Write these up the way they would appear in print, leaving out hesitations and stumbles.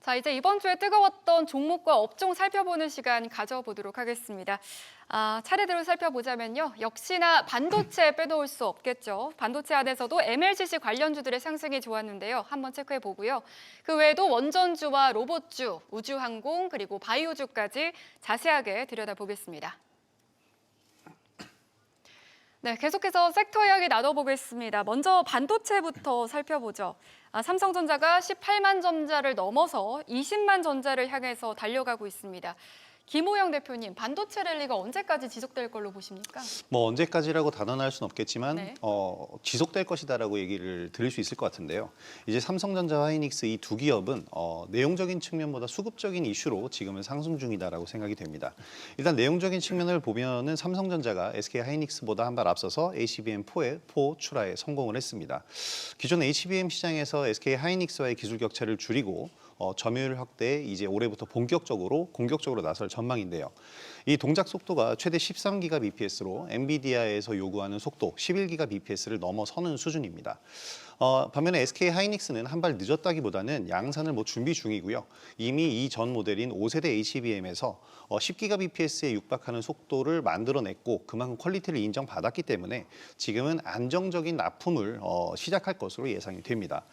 자, 이제 이번 주에 뜨거웠던 종목과 업종 살펴보는 시간 가져보도록 하겠습니다. 차례대로 살펴보자면요. 역시나 반도체 빼놓을 수 없겠죠. 반도체 안에서도 MLCC 관련주들의 상승이 좋았는데요. 한번 체크해 보고요. 그 외에도 원전주와 로봇주, 우주항공, 그리고 바이오주까지 자세하게 들여다보겠습니다. 네, 계속해서 섹터 이야기 나눠보겠습니다. 먼저 반도체부터 살펴보죠. 삼성전자가 18만 전자를 넘어서 20만 전자를 향해서 달려가고 있습니다. 김호영 대표님, 반도체 랠리가 언제까지 지속될 걸로 보십니까? 뭐 언제까지라고 단언할 수는 없겠지만 네. 지속될 것이다라고 얘기를 드릴 수 있을 것 같은데요. 이제 삼성전자와 하이닉스 이 두 기업은 내용적인 측면보다 수급적인 이슈로 지금은 상승 중이다라고 생각이 됩니다. 일단 내용적인 측면을 보면은 삼성전자가 SK 하이닉스보다 한 발 앞서서 HBM4 출하에 성공을 했습니다. 기존 HBM 시장에서 SK 하이닉스와의 기술 격차를 줄이고 점유율 확대에 이제 올해부터 공격적으로 나설 전망인데요. 이 동작 속도가 최대 13Gbps로 엔비디아에서 요구하는 속도 11Gbps를 넘어서는 수준입니다. 반면에 SK 하이닉스는 한 발 늦었다기보다는 양산을 준비 중이고요. 이미 이 전 모델인 5세대 HBM에서 10Gbps에 육박하는 속도를 만들어냈고 그만큼 퀄리티를 인정받았기 때문에 지금은 안정적인 납품을 시작할 것으로 예상이 됩니다.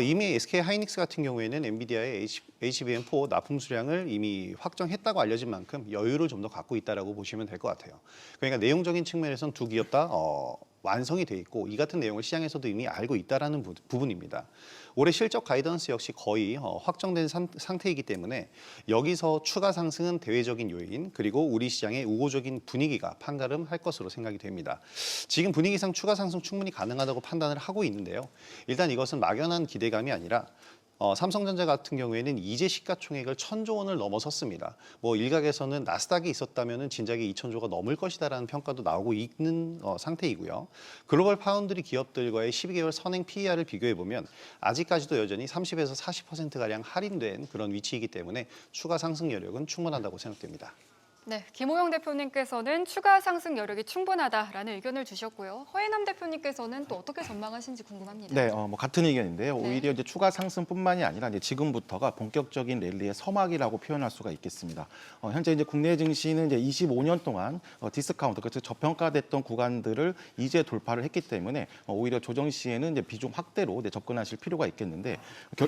이미 SK 하이닉스 같은 경우에는 엔비디아의 HBM4 납품 수량을 이미 확정했다고 알려진 만큼 여유를 좀 더 갖고 있다라고 보시면 될 것 같아요. 그러니까 내용적인 측면에서는 두 기업 다 완성이 돼 있고 이 같은 내용을 시장에서도 이미 알고 있다라는 부분입니다. 올해 실적 가이던스 역시 거의 확정된 상태이기 때문에 여기서 추가 상승은 대외적인 요인 그리고 우리 시장의 우호적인 분위기가 판가름할 것으로 생각이 됩니다. 지금 분위기상 추가 상승 충분히 가능하다고 판단을 하고 있는데요. 일단 이것은 막연한 기대감이 아니라 삼성전자 같은 경우에는 이제 시가총액을 1,000조 원을 넘어섰습니다. 일각에서는 나스닥이 있었다면 진작에 2,000조가 넘을 것이다라는 평가도 나오고 있는 상태이고요. 글로벌 파운드리 기업들과의 12개월 선행 PER을 비교해 보면 아직까지도 여전히 30에서 40%가량 할인된 그런 위치이기 때문에 추가 상승 여력은 충분하다고 생각됩니다. 네, 김호영 대표님께서는 추가 상승 여력이 충분하다라는 의견을 주셨고요. 허예남 대표님께서는 또 어떻게 전망하시는지 궁금합니다. 네, 같은 의견인데요. 네. 오히려 이제 추가 상승뿐만이 아니라 이제 지금부터가 본격적인 랠리의 서막이라고 표현할 수가 있겠습니다. 현재 이제 국내 증시는 이제 25년 동안 디스카운트, 그래서 저평가됐던 구간들을 이제 돌파를 했기 때문에 오히려 조정 시에는 이제 비중 확대로 이제 접근하실 필요가 있겠는데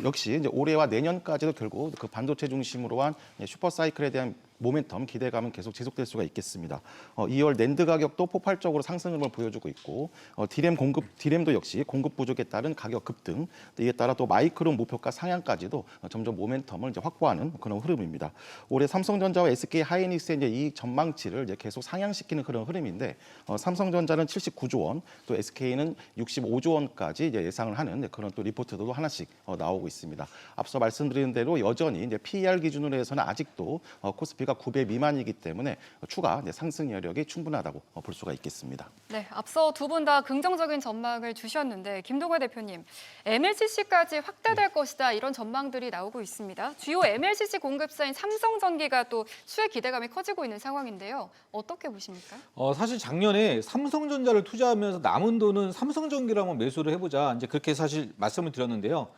역시 이제 올해와 내년까지도 결국 그 반도체 중심으로 한 슈퍼 사이클에 대한 모멘텀, 기대감은 계속 지속될 수가 있겠습니다. 2월 낸드 가격도 폭발적으로 상승을 보여주고 있고 디램도 역시 공급 부족에 따른 가격 급등, 이에 따라 또 마이크론 목표가 상향까지도 점점 모멘텀을 이제 확보하는 그런 흐름입니다. 올해 삼성전자와 SK 하이닉스의 이제 이 전망치를 이제 계속 상향시키는 그런 흐름인데 삼성전자는 79조 원, 또 SK는 65조 원까지 이제 예상을 하는 그런 또 리포트도 하나씩 나오고 있습니다. 앞서 말씀드린 대로 여전히 이제 PER 기준으로 해서는 아직도 코스피가 9배 미만이기 때문에 추가 상승 여력이 충분하다고 볼 수가 있겠습니다. 네, 앞서 두 분 다 긍정적인 전망을 주셨는데 김동관 대표님, MLCC까지 확대될 것이다 이런 전망들이 나오고 있습니다. 주요 MLCC 공급사인 삼성전기가 또 수혜 기대감이 커지고 있는 상황인데요. 어떻게 보십니까? 사실 작년에 삼성전자를 투자하면서 남은 돈은 삼성전기를 한번 매수를 해보자 이제 그렇게 사실 말씀을 드렸는데요.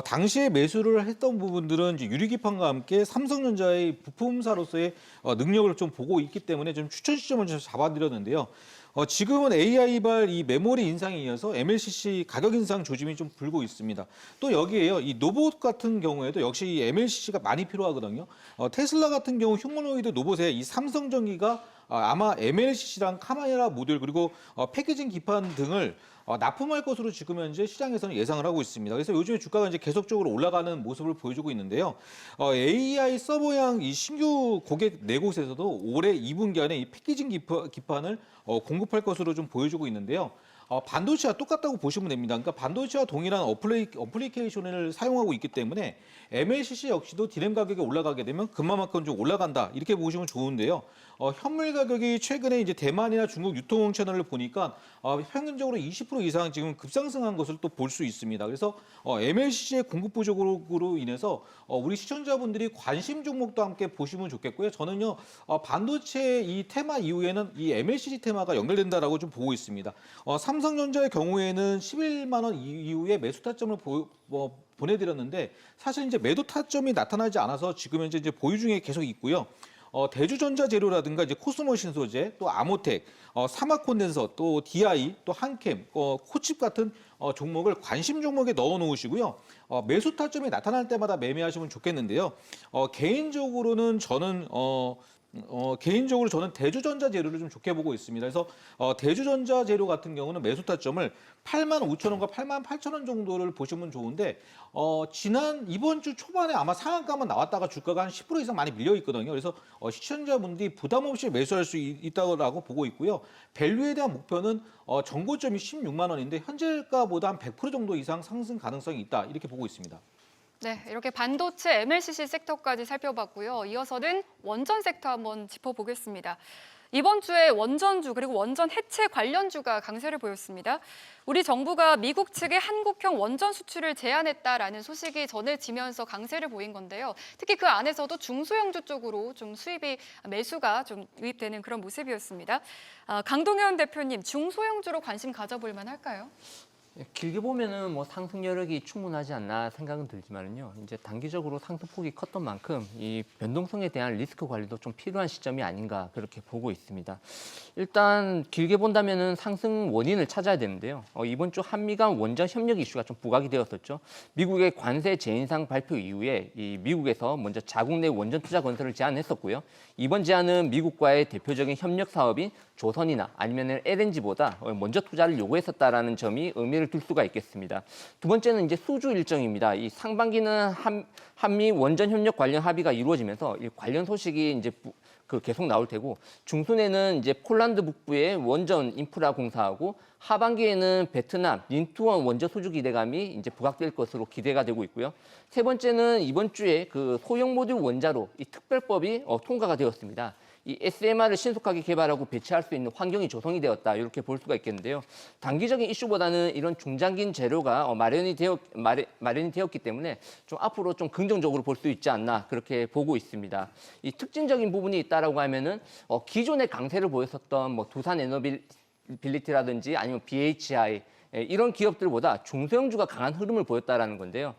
당시에 매수를 했던 부분들은 이제 유리기판과 함께 삼성전자의 부품사로서의 능력을 좀 보고 있기 때문에 좀 추천 시점을 좀 잡아드렸는데요. 지금은 AI발 이 메모리 인상에 이어서 MLCC 가격 인상 조짐이 좀 불고 있습니다. 또 여기에요. 이 로봇 같은 경우에도 역시 이 MLCC가 많이 필요하거든요. 테슬라 같은 경우 휴머노이드 로봇에 이 삼성전기가 아마 MLCC랑 카메라 모듈 그리고 패키징 기판 등을 납품할 것으로 지금 현재 시장에서는 예상을 하고 있습니다. 그래서 요즘에 주가가 이제 계속적으로 올라가는 모습을 보여주고 있는데요. AI 서버향 이 신규 고객 네 곳에서도 올해 2분기 안에 이 패키징 기판을 공급할 것으로 좀 보여주고 있는데요. 반도체와 똑같다고 보시면 됩니다. 그러니까 반도체와 동일한 어플리케이션을 사용하고 있기 때문에 MLCC 역시도 디램 가격이 올라가게 되면 그만큼 좀 올라간다 이렇게 보시면 좋은데요. 현물 가격이 최근에 이제 대만이나 중국 유통 채널을 보니까 평균적으로 20% 이상 지금 급상승한 것을 또 볼 수 있습니다. 그래서 MLCC의 공급 부족으로 인해서 우리 시청자분들이 관심 종목도 함께 보시면 좋겠고요. 저는요 반도체 이 테마 이후에는 이 MLCC 테마가 연결된다라고 좀 보고 있습니다. 삼성전자의 경우에는 11만 원 이후에 매수 타점을 보내드렸는데 사실 이제 매도 타점이 나타나지 않아서 지금 현재 이제 보유 중에 계속 있고요. 대주전자 재료라든가 이제 코스모 신소재, 또 아모텍, 사막 콘덴서, 또 DI, 또 한캠, 코칩 같은 종목을 관심 종목에 넣어 놓으시고요. 매수 타점이 나타날 때마다 매매하시면 좋겠는데요. 개인적으로는 저는 대주전자 재료를 좀 좋게 보고 있습니다. 그래서 대주전자 재료 같은 경우는 매수 타점을 85,000원과 88,000원 정도를 보시면 좋은데 이번 주 초반에 아마 상한가만 나왔다가 주가가 한 10% 이상 많이 밀려 있거든요. 그래서 시청자분들이 부담 없이 매수할 수 있다고 보고 있고요. 밸류에 대한 목표는 정고점이 16만 원인데 현재가보다 한 100% 정도 이상 상승 가능성이 있다 이렇게 보고 있습니다. 네, 이렇게 반도체 MLCC 섹터까지 살펴봤고요. 이어서는 원전 섹터 한번 짚어보겠습니다. 이번 주에 원전주 그리고 원전 해체 관련주가 강세를 보였습니다. 우리 정부가 미국 측에 한국형 원전 수출을 제한했다라는 소식이 전해지면서 강세를 보인 건데요. 특히 그 안에서도 중소형주 쪽으로 좀 매수가 좀 유입되는 그런 모습이었습니다. 강동현 대표님, 중소형주로 관심 가져볼 만할까요? 길게 보면은 뭐 상승 여력이 충분하지 않나 생각은 들지만은요. 이제 단기적으로 상승폭이 컸던 만큼 이 변동성에 대한 리스크 관리도 좀 필요한 시점이 아닌가 그렇게 보고 있습니다. 일단 길게 본다면은 상승 원인을 찾아야 되는데요. 이번 주 한미 간 원전 협력 이슈가 좀 부각이 되었었죠. 미국의 관세 재인상 발표 이후에 이 미국에서 먼저 자국 내 원전 투자 건설을 제안했었고요. 이번 제안은 미국과의 대표적인 협력 사업인 조선이나 아니면 LNG보다 먼저 투자를 요구했었다라는 점이 의미를 둘 수가 있겠습니다. 두 번째는 이제 수주 일정입니다. 이 상반기는 한미 원전 협력 관련 합의가 이루어지면서 이 관련 소식이 이제 계속 나올 테고 중순에는 이제 폴란드 북부의 원전 인프라 공사하고 하반기에는 베트남 린투원 원전 수주 기대감이 이제 부각될 것으로 기대가 되고 있고요. 세 번째는 이번 주에 그 소형 모듈 원자로 이 특별법이 통과가 되었습니다. 이 SMR을 신속하게 개발하고 배치할 수 있는 환경이 조성이 되었다 이렇게 볼 수가 있겠는데요. 단기적인 이슈보다는 이런 중장기 재료가 마련이 되었기 때문에 좀 앞으로 좀 긍정적으로 볼 수 있지 않나 그렇게 보고 있습니다. 이 특징적인 부분이 있다라고 하면은 기존의 강세를 보였었던 뭐 두산 에너빌리티라든지 아니면 BHI 이런 기업들보다 중소형주가 강한 흐름을 보였다라는 건데요.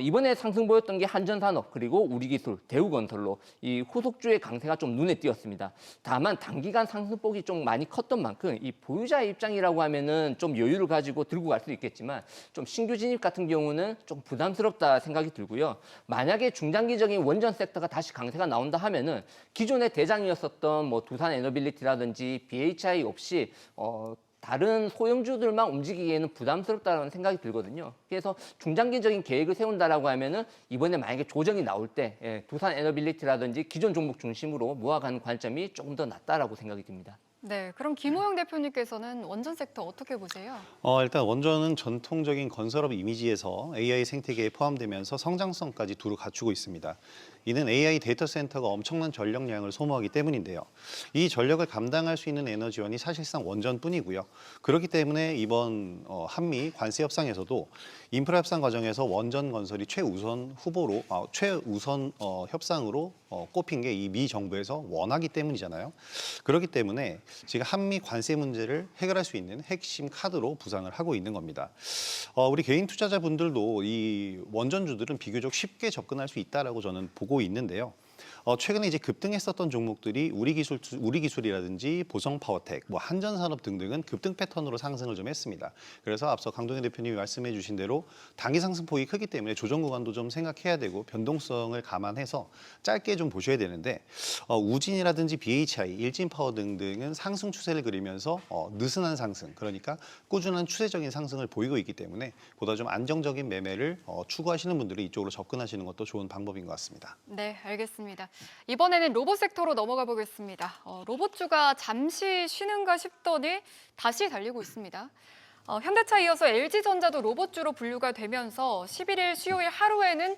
이번에 상승 보였던 게 한전산업 그리고 우리기술, 대우건설로 이 후속주의 강세가 좀 눈에 띄었습니다. 다만 단기간 상승폭이 좀 많이 컸던 만큼 이 보유자의 입장이라고 하면은 좀 여유를 가지고 들고 갈 수 있겠지만 좀 신규 진입 같은 경우는 좀 부담스럽다 생각이 들고요. 만약에 중장기적인 원전 섹터가 다시 강세가 나온다 하면은 기존의 대장이었었던 뭐 두산 에너빌리티라든지 BHI 없이 다른 소형주들만 움직이기에는 부담스럽다는 생각이 들거든요. 그래서 중장기적인 계획을 세운다라고 하면은 이번에 만약에 조정이 나올 때 두산 에너빌리티라든지 기존 종목 중심으로 모아가는 관점이 조금 더 낫다라고 생각이 듭니다. 네, 그럼 김호영 대표님께서는 원전 섹터 어떻게 보세요? 일단 원전은 전통적인 건설업 이미지에서 AI 생태계에 포함되면서 성장성까지 두루 갖추고 있습니다. 이는 AI 데이터 센터가 엄청난 전력량을 소모하기 때문인데요. 이 전력을 감당할 수 있는 에너지원이 사실상 원전뿐이고요. 그렇기 때문에 이번 한미 관세 협상에서도 인프라 협상 과정에서 원전 건설이 최우선 협상으로 꼽힌 게 이 미 정부에서 원하기 때문이잖아요. 그렇기 때문에 지금 한미 관세 문제를 해결할 수 있는 핵심 카드로 부상을 하고 있는 겁니다. 우리 개인 투자자분들도 이 원전주들은 비교적 쉽게 접근할 수 있다라고 저는 보고 있는데요. 최근에 이제 급등했었던 종목들이 우리기술이라든지 보성파워텍, 뭐 한전산업 등등은 급등 패턴으로 상승을 좀 했습니다. 그래서 앞서 강동현 대표님이 말씀해주신 대로 단기 상승폭이 크기 때문에 조정 구간도 좀 생각해야 되고 변동성을 감안해서 짧게 좀 보셔야 되는데 우진이라든지 BHI, 일진파워 등등은 상승 추세를 그리면서 느슨한 상승, 그러니까 꾸준한 추세적인 상승을 보이고 있기 때문에 보다 좀 안정적인 매매를 추구하시는 분들이 이쪽으로 접근하시는 것도 좋은 방법인 것 같습니다. 네, 알겠습니다. 이번에는 로봇 섹터로 넘어가 보겠습니다. 로봇주가 잠시 쉬는가 싶더니 다시 달리고 있습니다. 현대차 이어서 LG전자도 로봇주로 분류가 되면서 11일 수요일 하루에는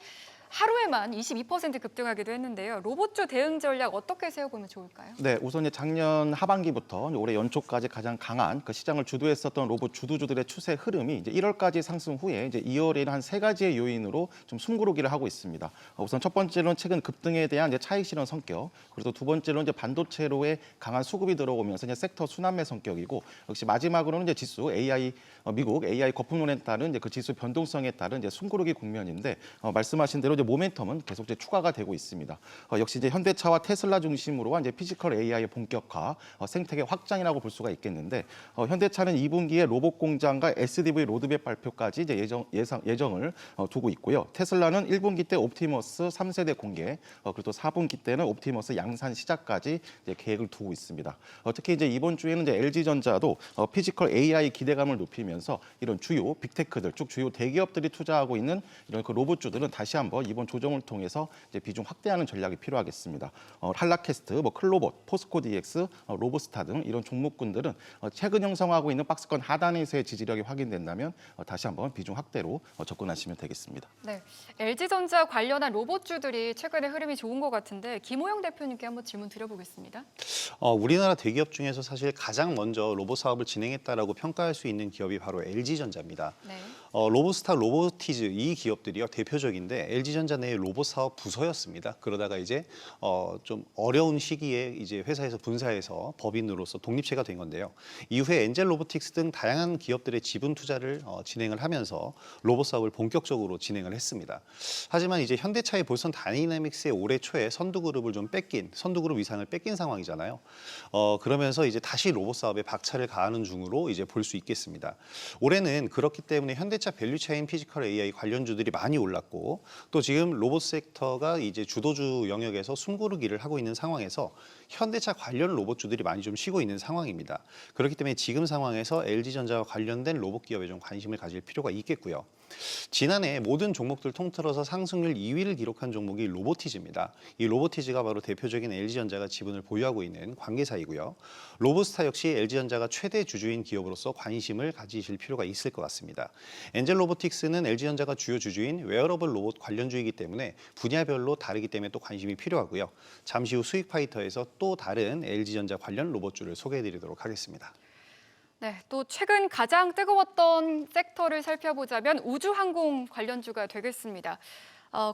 하루에만 22% 급등하기도 했는데요. 로봇주 대응 전략 어떻게 세워보면 좋을까요? 네, 우선 이제 작년 하반기부터 올해 연초까지 가장 강한 그 시장을 주도했었던 로봇 주도주들의 추세 흐름이 이제 1월까지 상승 후에 이제 2월에는 한 세 가지의 요인으로 좀 숨고르기를 하고 있습니다. 우선 첫 번째로는 최근 급등에 대한 이제 차익 실현 성격, 그리고 두 번째로는 이제 반도체로의 강한 수급이 들어오면서 이제 섹터 순환매 성격이고, 역시 마지막으로는 이제 지수 AI 미국 AI 거품론에 따른 이제 그 지수 변동성에 따른 이제 숨고르기 국면인데 말씀하신 대로 이제 모멘텀은 계속 이제 추가가 되고 있습니다. 역시 이제 현대차와 테슬라 중심으로 한 이제 피지컬 AI의 본격화, 생태계 확장이라고 볼 수가 있겠는데 현대차는 2분기에 로봇 공장과 SDV 로드맵 발표까지 이제 예정을 두고 있고요. 테슬라는 1분기 때 옵티머스 3세대 공개, 그리고 또 4분기 때는 옵티머스 양산 시작까지 이제 계획을 두고 있습니다. 특히 이제 이번 주에는 이제 LG전자도 피지컬 AI 기대감을 높이면서 이런 주요 빅테크들, 쭉 주요 대기업들이 투자하고 있는 이런 그 로봇주들은 다시 한번 이번 조정을 통해서 이제 비중 확대하는 전략이 필요하겠습니다. 한라캐스트, 뭐 클로봇, 포스코 DX, 로보스타 등 이런 종목군들은 최근 형성하고 있는 박스권 하단에서의 지지력이 확인된다면 다시 한번 비중 확대로 접근하시면 되겠습니다. 네, LG전자 관련한 로봇주들이 최근에 흐름이 좋은 것 같은데 김호영 대표님께 한번 질문 드려보겠습니다. 우리나라 대기업 중에서 사실 가장 먼저 로봇 사업을 진행했다라고 평가할 수 있는 기업이 바로 LG전자입니다. 네. 로보스타, 로보티즈 이 기업들이요 대표적인데 LG전자 내의 로봇 사업 부서였습니다. 그러다가 이제 좀 어려운 시기에 이제 회사에서 분사해서 법인으로서 독립체가 된 건데요. 이후에 엔젤 로보틱스 등 다양한 기업들의 지분 투자를 진행을 하면서 로봇 사업을 본격적으로 진행을 했습니다. 하지만 이제 현대차의 볼선 다이내믹스의 올해 초에 선두그룹을 좀 뺏긴, 선두그룹 위상을 뺏긴 상황이잖아요. 그러면서 이제 다시 로봇 사업에 박차를 가하는 중으로 이제 볼 수 있겠습니다. 올해는 그렇기 때문에 현대차 밸류체인 피지컬 AI 관련주들이 많이 올랐고 또 지금 로봇 섹터가 이제 주도주 영역에서 숨고르기를 하고 있는 상황에서 현대차 관련 로봇주들이 많이 좀 쉬고 있는 상황입니다. 그렇기 때문에 지금 상황에서 LG전자와 관련된 로봇 기업에 좀 관심을 가질 필요가 있겠고요. 지난해 모든 종목들 통틀어서 상승률 2위를 기록한 종목이 로보티즈입니다. 이 로보티즈가 바로 대표적인 LG전자가 지분을 보유하고 있는 관계사이고요. 로보스타 역시 LG전자가 최대 주주인 기업으로서 관심을 가지실 필요가 있을 것 같습니다. 엔젤 로보틱스는 LG전자가 주요 주주인 웨어러블 로봇 관련주이기 때문에 분야별로 다르기 때문에 또 관심이 필요하고요. 잠시 후 수익 파이터에서 또 다른 LG전자 관련 로봇주를 소개해드리도록 하겠습니다. 네, 또 최근 가장 뜨거웠던 섹터를 살펴보자면 우주항공 관련주가 되겠습니다.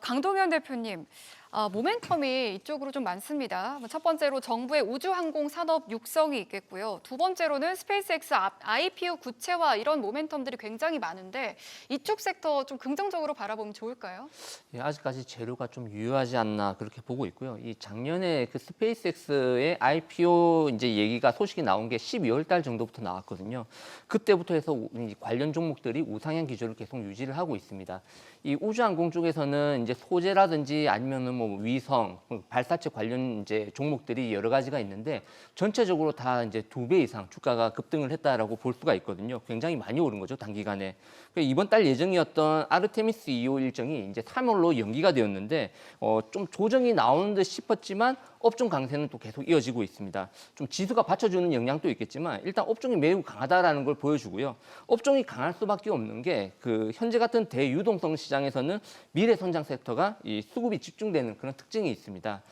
강동현 대표님, 모멘텀이 이쪽으로 좀 많습니다. 첫 번째로 정부의 우주항공 산업 육성이 있겠고요. 두 번째로는 스페이스X IPO 구체화 이런 모멘텀들이 굉장히 많은데 이쪽 섹터 좀 긍정적으로 바라보면 좋을까요? 예, 아직까지 재료가 좀 유효하지 않나 그렇게 보고 있고요. 이 작년에 그 스페이스X의 IPO 이제 얘기가 소식이 나온 게 12월 달 정도부터 나왔거든요. 그때부터 해서 관련 종목들이 우상향 기조를 계속 유지를 하고 있습니다. 이 우주항공 쪽에서는 이제 소재라든지 아니면은 뭐 위성, 발사체 관련 이제 종목들이 여러 가지가 있는데 전체적으로 다 이제 2배 이상 주가가 급등을 했다라고 볼 수가 있거든요. 굉장히 많이 오른 거죠, 단기간에. 이번 달 예정이었던 아르테미스 2호 일정이 이제 3월로 연기가 되었는데 좀 조정이 나오는 듯 싶었지만 업종 강세는 또 계속 이어지고 있습니다. 좀 지수가 받쳐주는 영향도 있겠지만 일단 업종이 매우 강하다라는 걸 보여주고요. 업종이 강할 수밖에 없는 게 그 현재 같은 대유동성 시장에서는 미래 성장 섹터가 이 수급이 집중되는 그런 특징이 있습니다.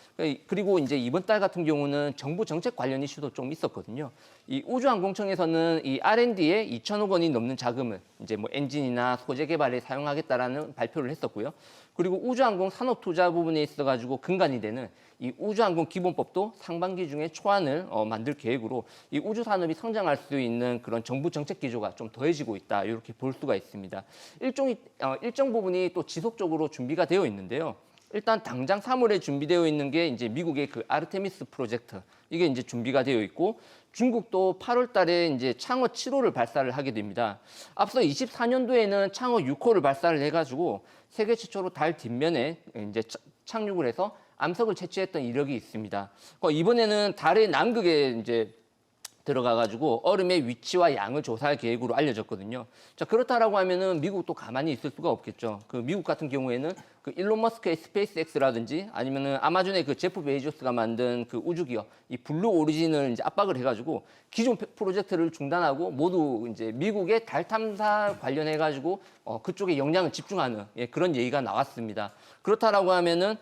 그리고 이제 이번 달 같은 경우는 정부 정책 관련 이슈도 좀 있었거든요. 이 우주항공청에서는 이 R&D에 2천억 원이 넘는 자금을 이제 뭐 엔진이나 소재 개발에 사용하겠다라는 발표를 했었고요. 그리고 우주항공 산업 투자 부분에 있어가지고 근간이 되는 이 우주항공 기본법도 상반기 중에 초안을 만들 계획으로 이 우주 산업이 성장할 수 있는 그런 정부 정책 기조가 좀 더해지고 있다 이렇게 볼 수가 있습니다. 일정 부분이 또 지속적으로 준비가 되어 있는데요. 일단 당장 3월에 준비되어 있는 게 이제 미국의 그 아르테미스 프로젝트 이게 이제 준비가 되어 있고 중국도 8월 달에 이제 창어 7호를 발사를 하게 됩니다. 앞서 24년도에는 창어 6호를 발사를 해가지고 세계 최초로 달 뒷면에 이제 착륙을 해서 암석을 채취했던 이력이 있습니다. 이번에는 달의 남극에 이제 들어가가지고 얼음의 위치와 양을 조사할 계획으로 알려졌거든요. 자, 그렇다라고 하면은 미국도 가만히 있을 수가 없겠죠. 그 미국 같은 경우에는 그 일론 머스크의 스페이스X라든지 아니면은 아마존의 그 제프 베이조스가 만든 그 우주기업 이 블루 오리진을 이제 압박을 해가지고 기존 프로젝트를 중단하고 모두 이제 미국의 달 탐사 관련해가지고 그쪽에 역량을 집중하는 그런 얘기가 나왔습니다. 그렇다라고 하면은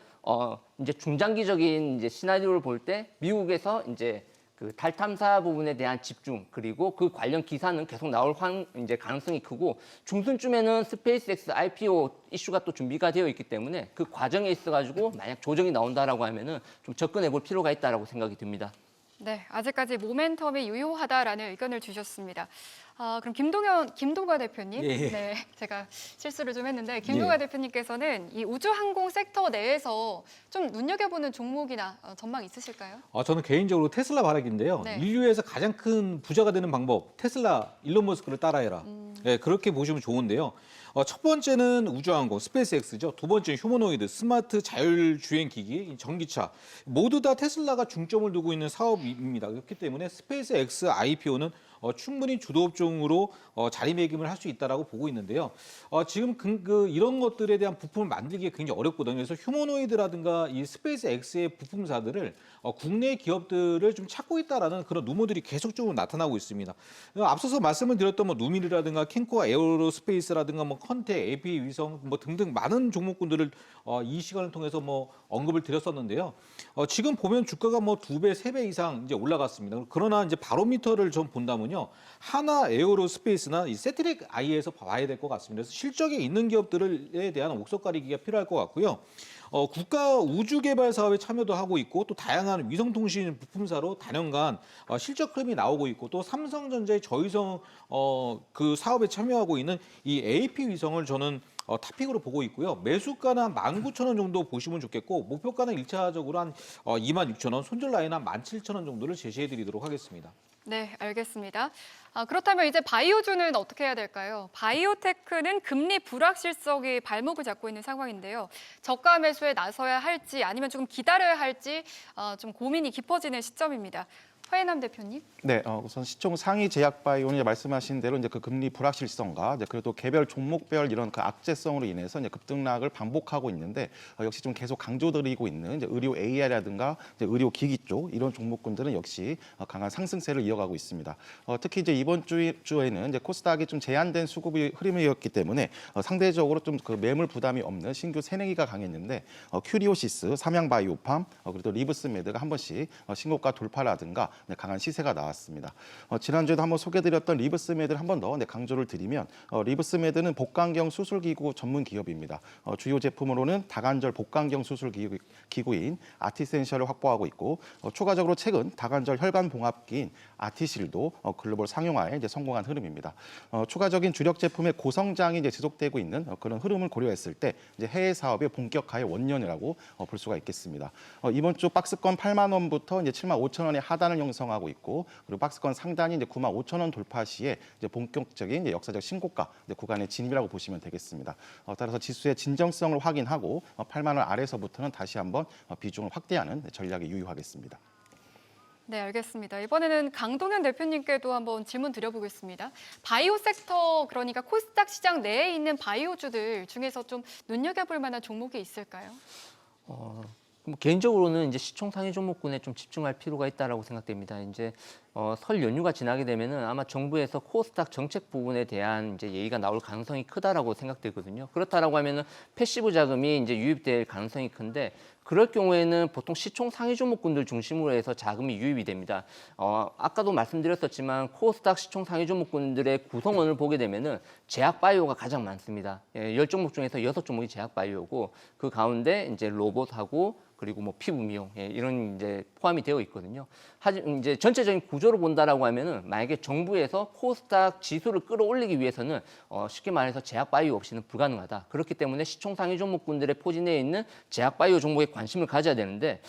이제 중장기적인 이제 시나리오를 볼 때 미국에서 이제 그 달 탐사 부분에 대한 집중 그리고 그 관련 기사는 계속 나올 이제 가능성이 크고 중순쯤에는 스페이스X IPO 이슈가 또 준비가 되어 있기 때문에 그 과정에 있어가지고 만약 조정이 나온다라고 하면은 좀 접근해 볼 필요가 있다라고 생각이 듭니다. 네, 아직까지 모멘텀이 유효하다라는 의견을 주셨습니다. 그럼 김동관 대표님, 예. 네, 제가 실수를 좀 했는데 김동관 대표님께서는 이 우주항공 섹터 내에서 좀 눈여겨보는 종목이나 전망 있으실까요? 저는 개인적으로 테슬라 바라기인데요. 네. 인류에서 가장 큰 부자가 되는 방법, 테슬라, 일론 머스크를 따라해라. 네, 그렇게 보시면 좋은데요. 첫 번째는 우주항공, 스페이스X죠. 두 번째는 휴머노이드, 스마트 자율주행기기, 전기차. 모두 다 테슬라가 중점을 두고 있는 사업입니다. 그렇기 때문에 스페이스X IPO는 충분히 주도 업종으로 자리매김을 할 수 있다라고 보고 있는데요. 지금 이런 것들에 대한 부품을 만들기가 굉장히 어렵거든요. 그래서 휴머노이드라든가 이 스페이스X의 부품사들을 국내 기업들을 좀 찾고 있다라는 그런 루머들이 계속적으로 나타나고 있습니다. 앞서서 말씀을 드렸던 뭐 누밀이라든가 캔코아 에어로스페이스라든가 뭐 컨텍, AP 위성 뭐 등등 많은 종목군들을 이 시간을 통해서 뭐 언급을 드렸었는데요. 지금 보면 주가가 뭐 2배, 3배 이상 이제 올라갔습니다. 그러나 이제 바로미터를 좀 본다면요. 하나 에어로스페이스나 이 세트릭 아이에서 봐야 될 것 같습니다. 그래서 실적에 있는 기업들에 대한 옥석 가리기가 필요할 것 같고요. 국가 우주 개발 사업에 참여도 하고 있고 또 다양한 위성통신 부품사로 단연간 실적 흐름이 나오고 있고 또 삼성전자의 저위성 그 사업에 참여하고 있는 이 AP 위성을 저는 탑픽으로 보고 있고요. 매수가는 한 19,000원 정도 보시면 좋겠고 목표가는 1차적으로 한 26,000원, 손절 라인 한 17,000원 정도를 제시해 드리도록 하겠습니다. 네, 알겠습니다. 그렇다면 이제 바이오주는 어떻게 해야 될까요? 바이오테크는 금리 불확실성이 발목을 잡고 있는 상황인데요. 저가 매수에 나서야 할지 아니면 조금 기다려야 할지 좀 고민이 깊어지는 시점입니다. 화해남 대표님. 네, 우선 시총 상위 제약 바이오는 이제 말씀하신 대로 이제 그 금리 불확실성과 이제 그래도 개별 종목별 이런 그 악재성으로 인해서 이제 급등락을 반복하고 있는데 역시 좀 계속 강조드리고 있는 이제 의료 AI라든가 이제 의료 기기 쪽 이런 종목군들은 역시 강한 상승세를 이어가고 있습니다. 특히 이제 이번 주에는 이제 코스닥이 좀 제한된 수급이 흐름이었기 때문에 상대적으로 좀 그 매물 부담이 없는 신규 새내기가 강했는데 큐리오시스, 삼양바이오팜, 그리고 리브스메드가 한 번씩 신고가 돌파라든가 강한 시세가 나왔습니다. 지난주에도 한번 소개드렸던 리브스메드를 한 번 더 강조를 드리면 리브스메드는 복강경 수술기구 전문 기업입니다. 주요 제품으로는 다관절 복강경 수술 기구인 아티센셜을 확보하고 있고 추가적으로 최근 다관절 혈관 봉합기인 아티실도 글로벌 상용화에 이제 성공한 흐름입니다. 추가적인 주력 제품의 고성장이 이제 지속되고 있는 그런 흐름을 고려했을 때 이제 해외 사업의 본격화의 원년이라고 볼 수가 있겠습니다. 이번 주 박스권 8만 원부터 이제 7만 5천 원의 하단을 형성하고 있고 그리고 박스권 상단이 이제 9만 5천 원 돌파 시에 이제 본격적인 이제 역사적 신고가 이제 구간의 진입이라고 보시면 되겠습니다. 따라서 지수의 진정성을 확인하고 8만 원 아래서부터는 다시 한번 비중을 확대하는 전략이 유효하겠습니다. 네, 알겠습니다. 이번에는 강동현 대표님께도 한번 질문 드려보겠습니다. 바이오 섹터, 그러니까 코스닥 시장 내에 있는 바이오주들 중에서 좀 눈여겨볼 만한 종목이 있을까요? 뭐 개인적으로는 이제 시총 상위 종목군에 좀 집중할 필요가 있다라고 생각됩니다. 이제 설 연휴가 지나게 되면은 아마 정부에서 코스닥 정책 부분에 대한 이제 얘기가 나올 가능성이 크다라고 생각되거든요. 그렇다라고 하면은 패시브 자금이 이제 유입될 가능성이 큰데 그럴 경우에는 보통 시총 상위 종목군들 중심으로 해서 자금이 유입이 됩니다. 아까도 말씀드렸었지만 코스닥 시총 상위 종목군들의 구성원을 보게 되면은 제약 바이오가 가장 많습니다. 10종목 중에서 6종목이 제약 바이오고 그 가운데 이제 로봇하고 그리고 뭐 피부 미용 이런 이제 포함이 되어 있거든요. 이제 전체적인 구조를 본다라고 하면은 만약에 정부에서 코스닥 지수를 끌어올리기 위해서는 쉽게 말해서 제약 바이오 없이는 불가능하다. 그렇기 때문에 시총 상위 종목군들의 포진에 있는 제약 바이오 종목에 관심을 가져야 되는데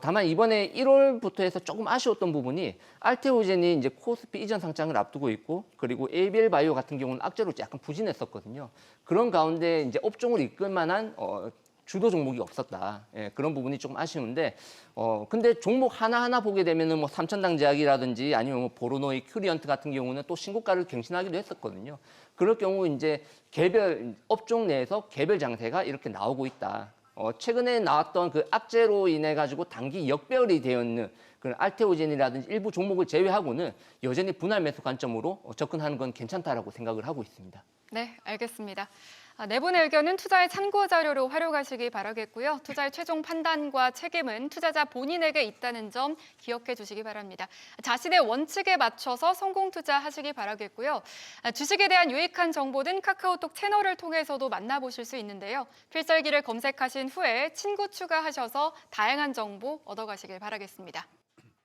다만 이번에 1월부터 해서 조금 아쉬웠던 부분이 알테오젠이 이제 코스피 이전 상장을 앞두고 있고 그리고 ABL 바이오 같은 경우는 악재로 약간 부진했었거든요. 그런 가운데 이제 업종을 이끌 만한 주도 종목이 없었다. 예, 그런 부분이 조금 아쉬운데, 근데 종목 하나하나 보게 되면은 뭐 삼천당 제약이라든지 아니면 뭐 보로노이, 큐리언트 같은 경우는 또 신고가를 갱신하기도 했었거든요. 그럴 경우 이제 개별 업종 내에서 개별 장세가 이렇게 나오고 있다. 최근에 나왔던 그 악재로 인해 가지고 단기 역배열이 되어 있는 그런 알테오젠이라든지 일부 종목을 제외하고는 여전히 분할 매수 관점으로 접근하는 건 괜찮다라고 생각을 하고 있습니다. 네, 알겠습니다. 네 분의 의견은 투자의 참고 자료로 활용하시기 바라겠고요. 투자의 최종 판단과 책임은 투자자 본인에게 있다는 점 기억해 주시기 바랍니다. 자신의 원칙에 맞춰서 성공 투자하시기 바라겠고요. 주식에 대한 유익한 정보는 카카오톡 채널을 통해서도 만나보실 수 있는데요. 필살기를 검색하신 후에 친구 추가하셔서 다양한 정보 얻어가시길 바라겠습니다.